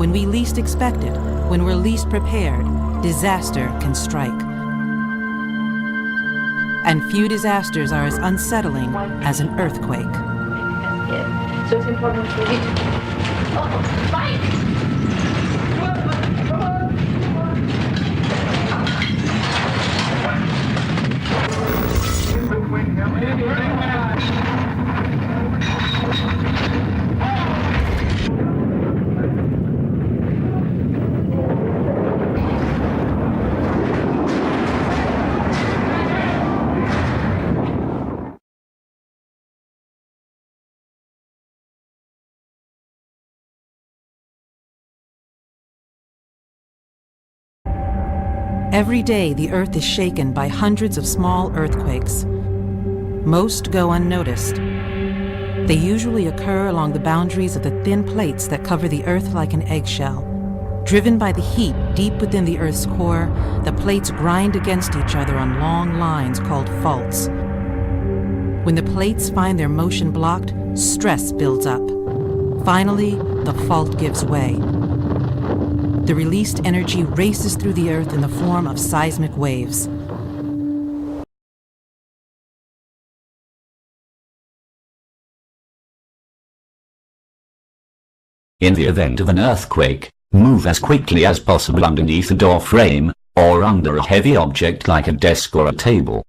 When we least expect it, when we're least prepared, disaster can strike. And few disasters are as unsettling as an earthquake. Yeah. So it's important for you to... Oh, fight! Every day, the Earth is shaken by hundreds of small earthquakes. Most go unnoticed. They usually occur along the boundaries of the thin plates that cover the Earth like an eggshell. Driven by the heat deep within the Earth's core, the plates grind against each other on long lines called faults. When the plates find their motion blocked, stress builds up. Finally, the fault gives way. The released energy races through the Earth in the form of seismic waves. In the event of an earthquake, move as quickly as possible underneath a door frame, or under a heavy object like a desk or a table.